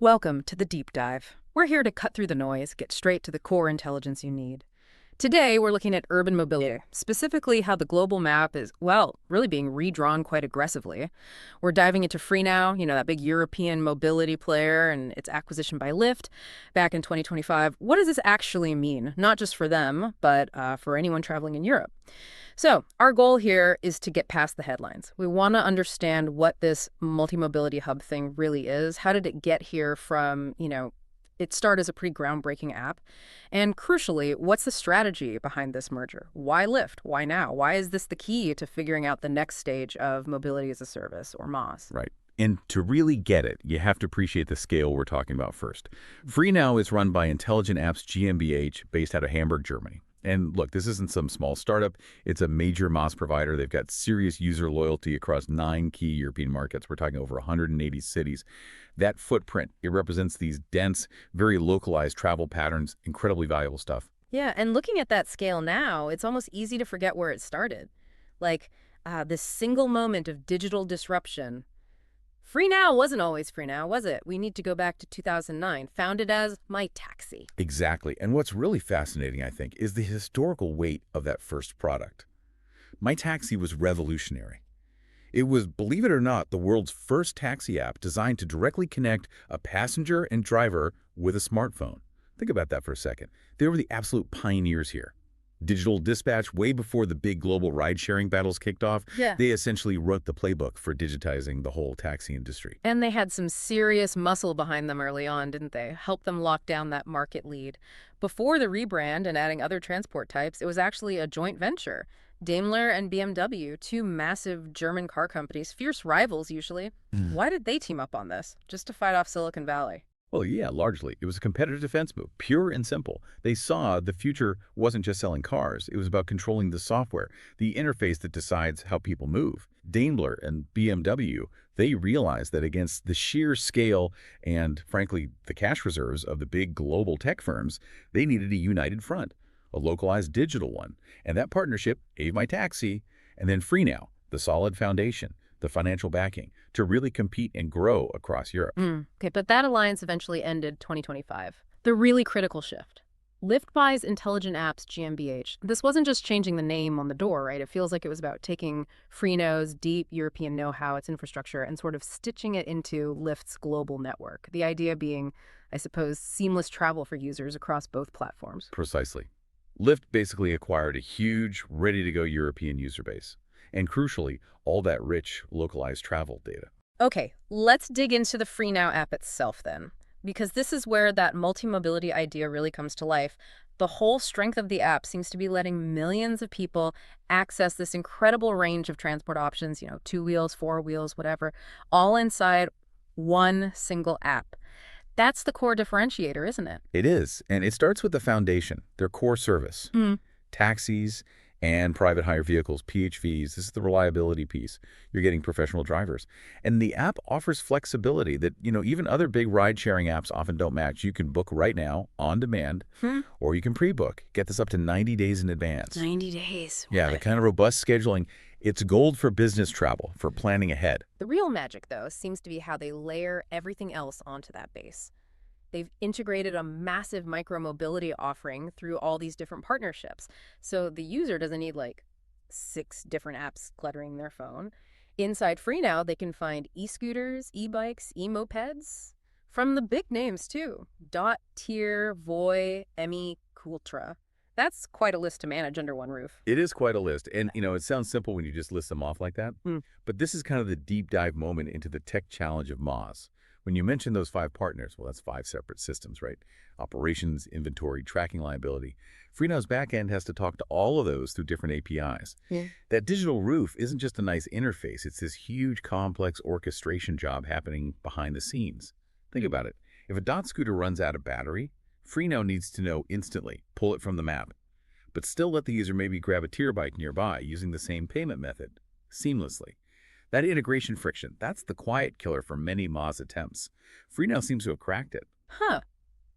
Welcome to the Deep Dive. We're here to cut through the noise, get straight to the core intelligence you need. Today, we're looking at urban mobility, specifically how the global map is, well, really being redrawn quite aggressively. We're diving into FreeNow, that big European mobility player, and its acquisition by Lyft back in 2025. What does this actually mean? Not just for them, but for anyone traveling in Europe. So, our goal here is to get past the headlines. We want to understand what this multi-mobility hub thing really is. How did it get here from, it started as a pretty groundbreaking app? And crucially, what's the strategy behind this merger? Why Lyft? Why now? Why is this the key to figuring out the next stage of mobility as a service, or MaaS? Right. And to really get it, you have to appreciate the scale we're talking about first. FreeNow is run by Intelligent Apps GmbH, based out of Hamburg, Germany. And look, this isn't some small startup. It's a major MaaS provider. They've got serious user loyalty across 9 key European markets. We're talking over 180 cities. That footprint, it represents these dense, very localized travel patterns, incredibly valuable stuff. Yeah, and looking at that scale now, it's almost easy to forget where it started. Like, this single moment of digital disruption. FreeNow wasn't always FreeNow, was it? We need to go back to 2009, founded as My Taxi. Exactly. And what's really fascinating, I think, is the historical weight of that first product. My Taxi was revolutionary. It was, believe it or not, the world's first taxi app designed to directly connect a passenger and driver with a smartphone. Think about that for a second. They were the absolute pioneers here. Digital dispatch way before the big global ride-sharing battles kicked off. Yeah. They essentially wrote the playbook for digitizing the whole taxi industry. And they had some serious muscle behind them early on, didn't they? Helped them lock down that market lead. Before the rebrand and adding other transport types, it was actually a joint venture. Daimler and BMW, two massive German car companies, fierce rivals usually. Why did they team up on this? Just to fight off Silicon Valley? Well, yeah, largely. It was a competitive defense move, pure and simple. They saw the future wasn't just selling cars. It was about controlling the software, the interface that decides how people move. Daimler and BMW, they realized that against the sheer scale and, frankly, the cash reserves of the big global tech firms, they needed a united front, a localized digital one. And that partnership gave My Taxi and then FreeNow, the solid foundation, the financial backing to really compete and grow across Europe. Okay, but that alliance eventually ended 2025. The really critical shift. Lyft buys Intelligent Apps GmbH. This wasn't just changing the name on the door, right? It feels like it was about taking FreeNow's deep European know-how, its infrastructure, and sort of stitching it into Lyft's global network. The idea being, I suppose, seamless travel for users across both platforms. Precisely. Lyft basically acquired a huge, ready-to-go European user base. And crucially, all that rich, localized travel data. Okay, let's dig into the FreeNow app itself then, because this is where that multi-mobility idea really comes to life. The whole strength of the app seems to be letting millions of people access this incredible range of transport options, 2 wheels, 4 wheels, whatever, all inside one single app. That's the core differentiator, isn't it? It is, and it starts with the foundation, their core service. Taxis and private hire vehicles, PHVs. This is the reliability piece. You're getting professional drivers. And the app offers flexibility that, even other big ride-sharing apps often don't match. You can book right now, on demand, or you can pre-book. Get this up to 90 days in advance. 90 days. Yeah, the kind of robust scheduling. It's gold for business travel, for planning ahead. The real magic, though, seems to be how they layer everything else onto that base. They've integrated a massive micro-mobility offering through all these different partnerships. So the user doesn't need 6 different apps cluttering their phone. Inside FreeNow, they can find e-scooters, e-bikes, e-mopeds from the big names too. Dot, Tier, Voi, Emmy, Cooltra. That's quite a list to manage under one roof. It is quite a list. And, it sounds simple when you just list them off like that. But this is kind of the deep dive moment into the tech challenge of MaaS. When you mention those 5 partners, well, that's 5 separate systems, right? Operations, inventory, tracking liability. FreeNow's backend has to talk to all of those through different APIs. That digital roof isn't just a nice interface. It's this huge, complex orchestration job happening behind the scenes. Think about it. If a Dot scooter runs out of battery, FreeNow needs to know instantly, pull it from the map, but still let the user maybe grab a Tier bike nearby using the same payment method, seamlessly. That integration friction, that's the quiet killer for many MaaS attempts. FreeNow seems to have cracked it.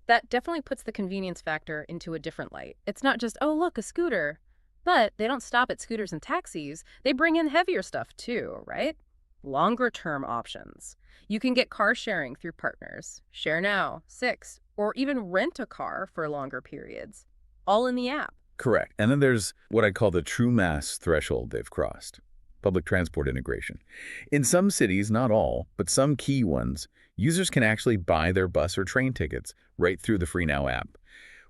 That definitely puts the convenience factor into a different light. It's not just, oh, look, a scooter. But they don't stop at scooters and taxis. They bring in heavier stuff too, right? Longer-term options. You can get car sharing through partners, Share Now, Six, or even rent a car for longer periods, all in the app. Correct. And then there's what I call the true mass threshold they've crossed, public transport integration. In some cities, not all, but some key ones, users can actually buy their bus or train tickets right through the FreeNow app,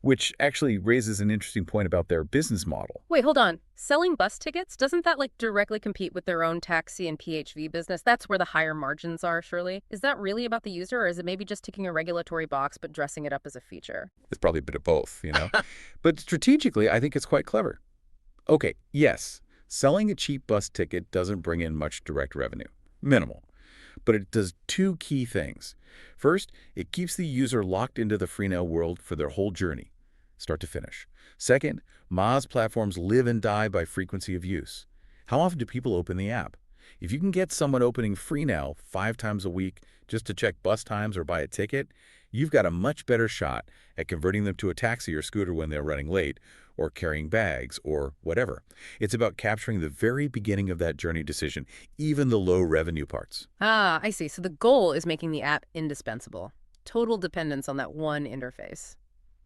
which actually raises an interesting point about their business model. Wait, hold on. Selling bus tickets, doesn't that directly compete with their own taxi and PHV business? That's where the higher margins are, surely. Is that really about the user, or is it maybe just ticking a regulatory box but dressing it up as a feature? It's probably a bit of both. But strategically, I think it's quite clever. Okay, yes, selling a cheap bus ticket doesn't bring in much direct revenue. Minimal. But it does two key things. First, it keeps the user locked into the FreeNow world for their whole journey, start to finish. Second, Moz platforms live and die by frequency of use. How often do people open the app? If you can get someone opening FreeNow 5 times a week just to check bus times or buy a ticket, you've got a much better shot at converting them to a taxi or scooter when they're running late, or carrying bags, or whatever. It's about capturing the very beginning of that journey decision, even the low revenue parts. Ah, I see. So the goal is making the app indispensable. Total dependence on that one interface.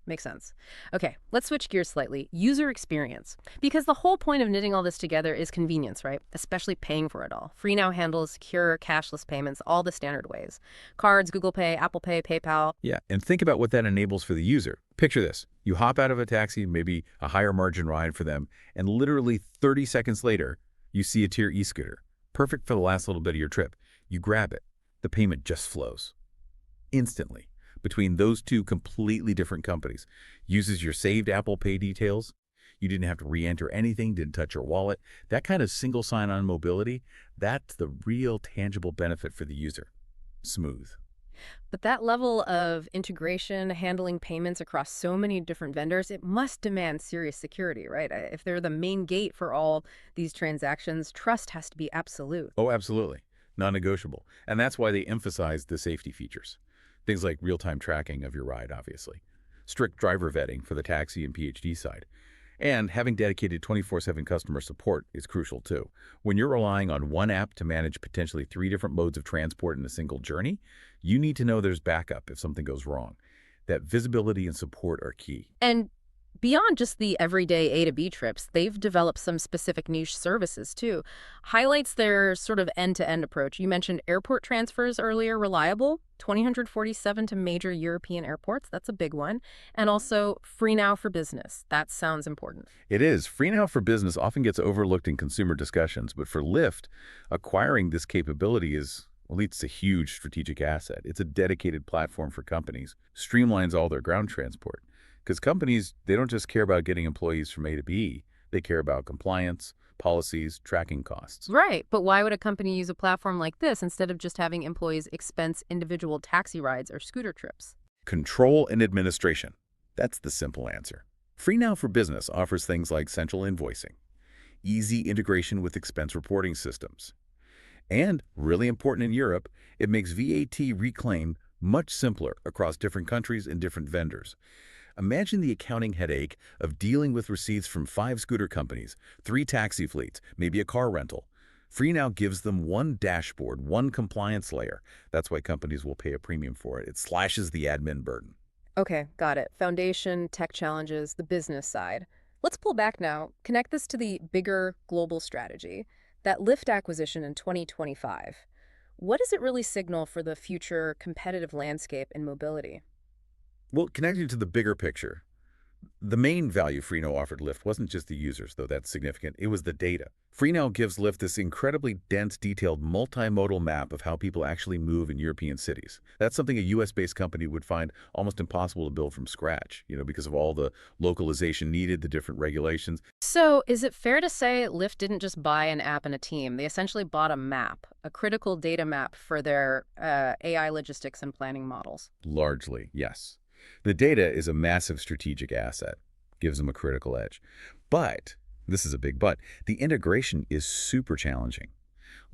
Makes sense. Okay, let's switch gears slightly. User experience. Because the whole point of knitting all this together is convenience, right? Especially paying for it all. FreeNow handles secure, cashless payments all the standard ways. Cards, Google Pay, Apple Pay, PayPal. Yeah, and think about what that enables for the user. Picture this. You hop out of a taxi, maybe a higher margin ride for them, and literally 30 seconds later, you see a Tier e-scooter. Perfect for the last little bit of your trip. You grab it. The payment just flows. Instantly. Between those two completely different companies. Uses your saved Apple Pay details. You didn't have to re-enter anything, didn't touch your wallet. That kind of single sign-on mobility, that's the real tangible benefit for the user. Smooth. But that level of integration, handling payments across so many different vendors, it must demand serious security, right? If they're the main gate for all these transactions, trust has to be absolute. Oh, absolutely. Non-negotiable. And that's why they emphasize the safety features. Things like real-time tracking of your ride, obviously. Strict driver vetting for the taxi and PhD side. And having dedicated 24/7 customer support is crucial too. When you're relying on one app to manage potentially 3 different modes of transport in a single journey, you need to know there's backup if something goes wrong. That visibility and support are key. And beyond just the everyday A to B trips, they've developed some specific niche services too. Highlights their sort of end-to-end approach. You mentioned airport transfers earlier, reliable, 2,047 to major European airports. That's a big one. And also FreeNow for Business. That sounds important. It is. FreeNow for Business often gets overlooked in consumer discussions, but for Lyft, acquiring this capability is, well, it's a huge strategic asset. It's a dedicated platform for companies, streamlines all their ground transport. Because companies, they don't just care about getting employees from A to B. They care about compliance, policies, tracking costs. Right. But why would a company use a platform like this instead of just having employees expense individual taxi rides or scooter trips? Control and administration. That's the simple answer. FreeNow for Business offers things like central invoicing, easy integration with expense reporting systems. And, really important in Europe, it makes VAT reclaim much simpler across different countries and different vendors. Imagine the accounting headache of dealing with receipts from 5 scooter companies, 3 taxi fleets, maybe a car rental. FreeNow gives them one dashboard, one compliance layer. That's why companies will pay a premium for it. It slashes the admin burden. Okay, got it. Foundation, tech challenges, the business side. Let's pull back now. Connect this to the bigger global strategy. That Lyft acquisition in 2025. What does it really signal for the future competitive landscape in mobility? Well, connecting to the bigger picture, the main value FreeNow offered Lyft wasn't just the users, though that's significant. It was the data. FreeNow gives Lyft this incredibly dense, detailed, multimodal map of how people actually move in European cities. That's something a US-based company would find almost impossible to build from scratch, because of all the localization needed, the different regulations. So is it fair to say Lyft didn't just buy an app and a team? They essentially bought a map, a critical data map for their AI logistics and planning models. Largely, yes. The data is a massive strategic asset, gives them a critical edge. But, this is a big but, the integration is super challenging.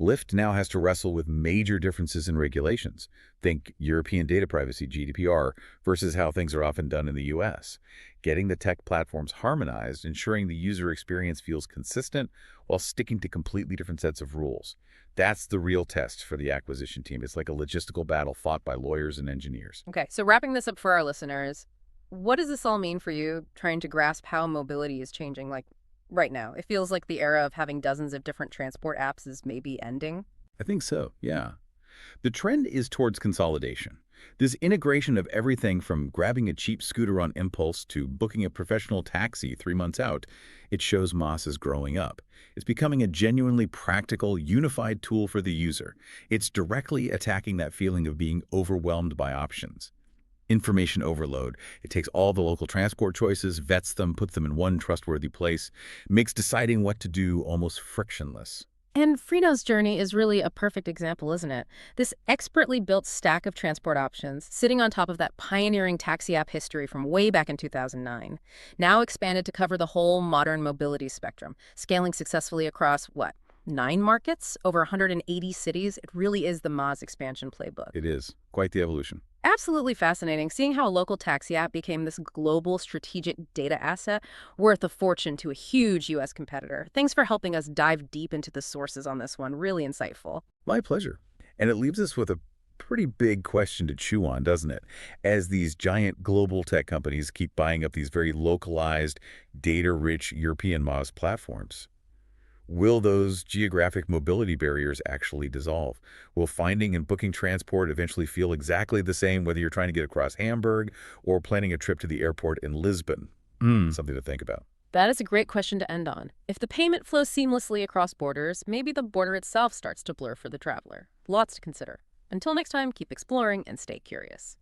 Lyft now has to wrestle with major differences in regulations. Think European data privacy, GDPR, versus how things are often done in the US. Getting the tech platforms harmonized, ensuring the user experience feels consistent while sticking to completely different sets of rules. That's the real test for the acquisition team. It's like a logistical battle fought by lawyers and engineers. Okay, so wrapping this up for our listeners, what does this all mean for you trying to grasp how mobility is changing, like right now? It feels like the era of having dozens of different transport apps is maybe ending. I think so, yeah. The trend is towards consolidation. This integration of everything from grabbing a cheap scooter on impulse to booking a professional taxi 3 months out, it shows Moss is growing up. It's becoming a genuinely practical, unified tool for the user. It's directly attacking that feeling of being overwhelmed by options. Information overload. It takes all the local transport choices, vets them, puts them in one trustworthy place, makes deciding what to do almost frictionless. And Freenow's journey is really a perfect example, isn't it? This expertly built stack of transport options, sitting on top of that pioneering taxi app history from way back in 2009, now expanded to cover the whole modern mobility spectrum, scaling successfully across, what, 9 markets, over 180 cities. It really is the Moz expansion playbook. It is. Quite the evolution. Absolutely fascinating, seeing how a local taxi app became this global strategic data asset worth a fortune to a huge U.S. competitor. Thanks for helping us dive deep into the sources on this one. Really insightful. My pleasure. And it leaves us with a pretty big question to chew on, doesn't it? As these giant global tech companies keep buying up these very localized, data-rich European Moz platforms. Will those geographic mobility barriers actually dissolve? Will finding and booking transport eventually feel exactly the same whether you're trying to get across Hamburg or planning a trip to the airport in Lisbon? Something to think about. That is a great question to end on. If the payment flows seamlessly across borders, maybe the border itself starts to blur for the traveler. Lots to consider. Until next time, keep exploring and stay curious.